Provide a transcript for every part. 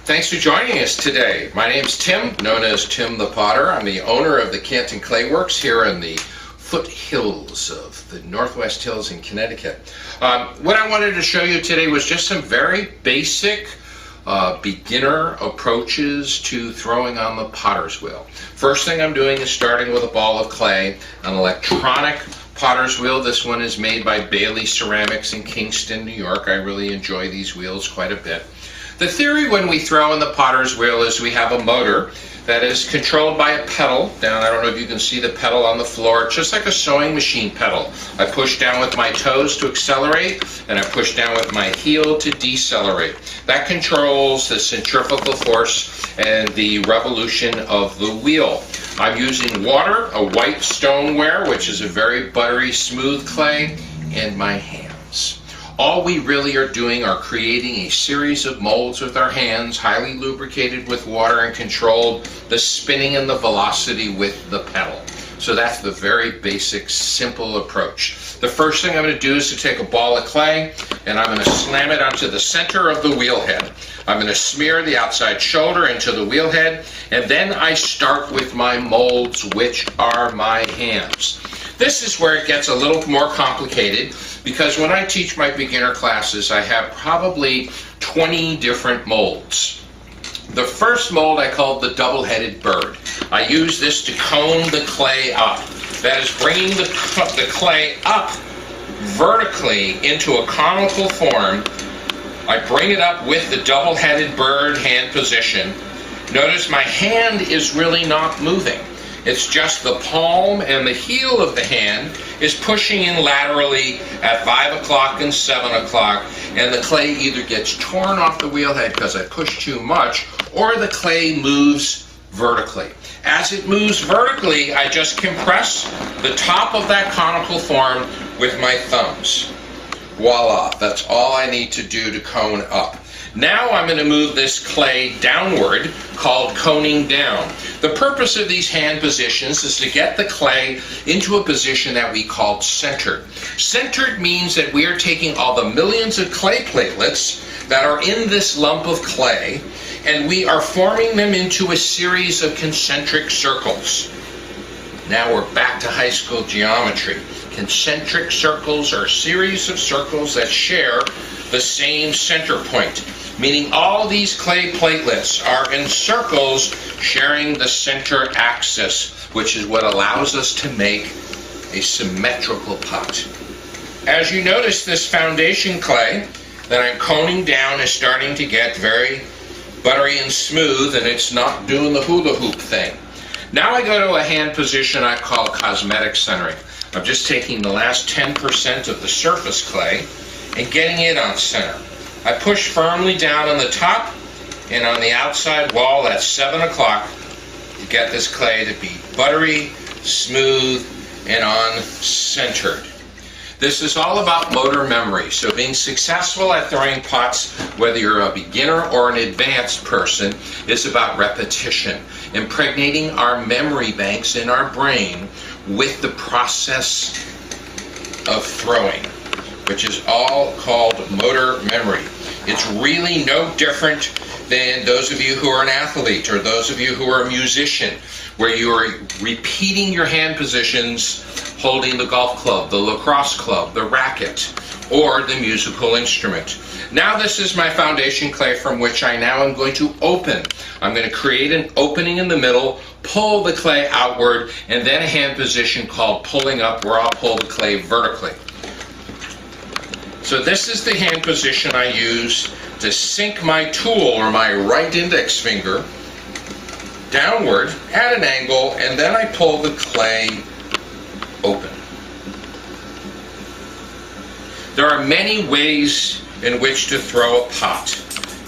Thanks for joining us today. My name's Tim, known as Tim the Potter. I'm the owner of the Canton Clay Works here in the foothills of the Northwest Hills in Connecticut. What I wanted to show you today was just some very basic beginner approaches to throwing on the potter's wheel. First thing I'm doing is starting with a ball of clay, an electronic potter's wheel. This one is made by Bailey Ceramics in Kingston, New York. I really enjoy these wheels quite a bit. The theory when we throw in the potter's wheel is we have a motor that is controlled by a pedal down. I don't know if you can see the pedal on the floor. It's just like a sewing machine pedal. I push down with my toes to accelerate, and I push down with my heel to decelerate. That controls the centrifugal force and the revolution of the wheel. I'm using water, a white stoneware, which is a very buttery, smooth clay, and my hands. All we really are doing are creating a series of molds with our hands, highly lubricated with water and controlled the spinning and the velocity with the pedal. So that's the very basic, simple approach. The first thing I'm going to do is to take a ball of clay and I'm going to slam it onto the center of the wheel head. I'm going to smear the outside shoulder into the wheel head, and then I start with my molds, which are my hands. This is where it gets a little more complicated, because when I teach my beginner classes, I have probably 20 different molds. The first mold I call the double-headed bird. I use this to cone the clay up. That is bringing the clay up vertically into a conical form. I bring it up with the double-headed bird hand position. Notice my hand is really not moving. It's just the palm and the heel of the hand is pushing in laterally at 5 o'clock and 7 o'clock, and the clay either gets torn off the wheel head because I push too much, or the clay moves vertically. As it moves vertically, I just compress the top of that conical form with my thumbs. Voila, that's all I need to do to cone up. Now I'm going to move this clay downward, called coning down. The purpose of these hand positions is to get the clay into a position that we call centered. Centered means that we are taking all the millions of clay platelets that are in this lump of clay, and we are forming them into a series of concentric circles. Now we're back to high school geometry. Concentric circles are a series of circles that share the same center point, meaning all these clay platelets are in circles sharing the center axis, which is what allows us to make a symmetrical pot. As you notice, this foundation clay that I'm coning down is starting to get very buttery and smooth, and it's not doing the hula hoop thing. Now I go to a hand position I call cosmetic centering. I'm just taking the last 10% of the surface clay and getting it on center. I push firmly down on the top and on the outside wall at 7 o'clock to get this clay to be buttery, smooth, and on-centered. This is all about motor memory, so being successful at throwing pots, whether you're a beginner or an advanced person, is about repetition, impregnating our memory banks in our brain with the process of throwing, which is all called motor memory. It's really no different than those of you who are an athlete or those of you who are a musician, where you are repeating your hand positions holding the golf club, the lacrosse club, the racket, or the musical instrument. Now this is my foundation clay from which I now am going to open. I'm going to create an opening in the middle, pull the clay outward, and then a hand position called pulling up, where I'll pull the clay vertically. So this is the hand position I use to sink my tool, or my right index finger, downward at an angle, and then I pull the clay open. There are many ways in which to throw a pot,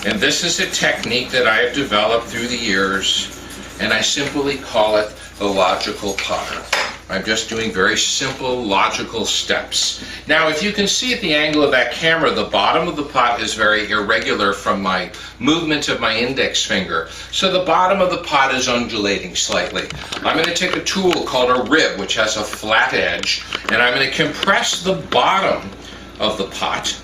and this is a technique that I have developed through the years, and I simply call it the logical potter. I'm just doing very simple logical steps. Now, if you can see at the angle of that camera, the bottom of the pot is very irregular from my movement of my index finger. So the bottom of the pot is undulating slightly. I'm going to take a tool called a rib, which has a flat edge, and I'm going to compress the bottom of the pot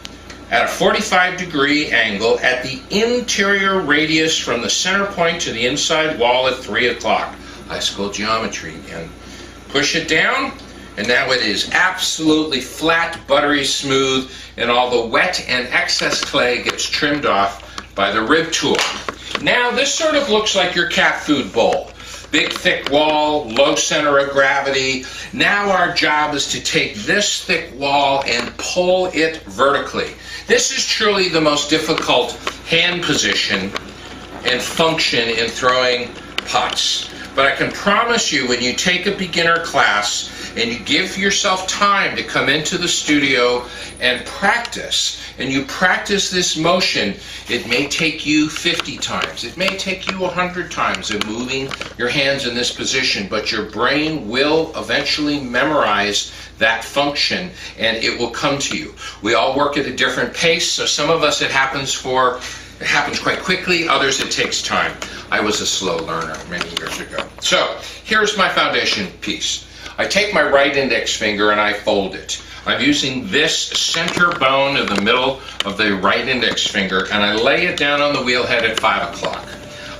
at a 45-degree angle at the interior radius from the center point to the inside wall at 3 o'clock. High school geometry again. Push it down, and now it is absolutely flat, buttery smooth, and all the wet and excess clay gets trimmed off by the rib tool. Now this sort of looks like your cat food bowl. Big thick wall, low center of gravity. Now our job is to take this thick wall and pull it vertically. This is truly the most difficult hand position and function in throwing pots. But I can promise you, when you take a beginner class and you give yourself time to come into the studio and practice, and you practice this motion, it may take you 50 times, it may take you 100 times of moving your hands in this position, but your brain will eventually memorize that function and it will come to you. We all work at a different pace, so some of us it happens quite quickly, others it takes time. I was a slow learner many years ago. So here's my foundation piece. I take my right index finger and I fold it. I'm using this center bone in the middle of the right index finger and I lay it down on the wheel head at 5 o'clock.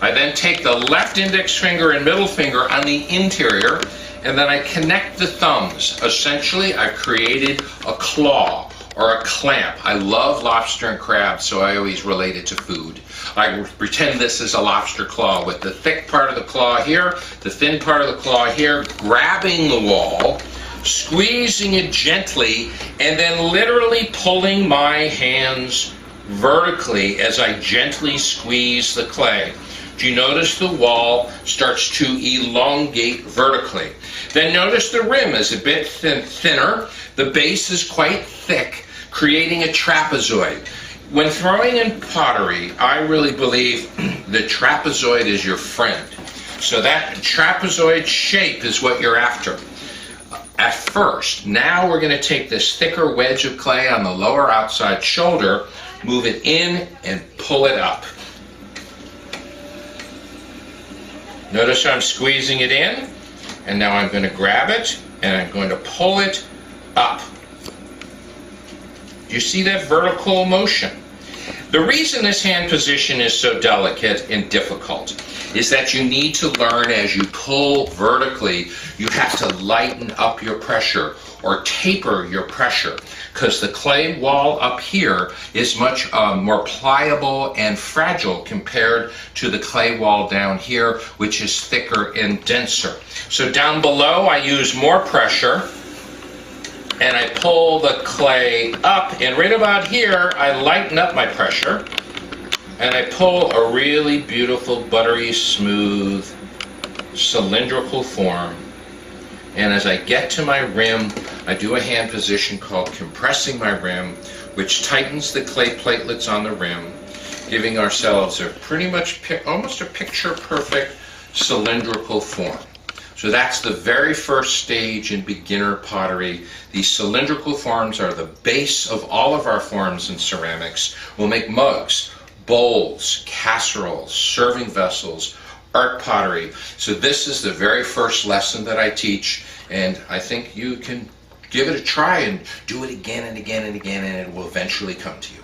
I then take the left index finger and middle finger on the interior and then I connect the thumbs. Essentially, I've created a claw or a clamp. I love lobster and crab, so I always relate it to food. I pretend this is a lobster claw with the thick part of the claw here, the thin part of the claw here, grabbing the wall, squeezing it gently, and then literally pulling my hands vertically as I gently squeeze the clay. Do you notice the wall starts to elongate vertically? Then notice the rim is a bit thinner, the base is quite thick, creating a trapezoid. When throwing in pottery, I really believe the trapezoid is your friend. So that trapezoid shape is what you're after. At first, now we're going to take this thicker wedge of clay on the lower outside shoulder, move it in and pull it up. Notice I'm squeezing it in, and now I'm going to grab it and I'm going to pull it up. You see that vertical motion? The reason this hand position is so delicate and difficult is that you need to learn as you pull vertically, you have to lighten up your pressure or taper your pressure, because the clay wall up here is much more pliable and fragile compared to the clay wall down here, which is thicker and denser. So down below I use more pressure and I pull the clay up, and right about here I lighten up my pressure and I pull a really beautiful, buttery, smooth, cylindrical form. And as I get to my rim, I do a hand position called compressing my rim, which tightens the clay platelets on the rim, giving ourselves a pretty much almost a picture-perfect cylindrical form. So that's the very first stage in beginner pottery. These cylindrical forms are the base of all of our forms in ceramics. We'll make mugs, bowls, casseroles, serving vessels, art pottery. So this is the very first lesson that I teach, and I think you can give it a try and do it again and again and again, and it will eventually come to you.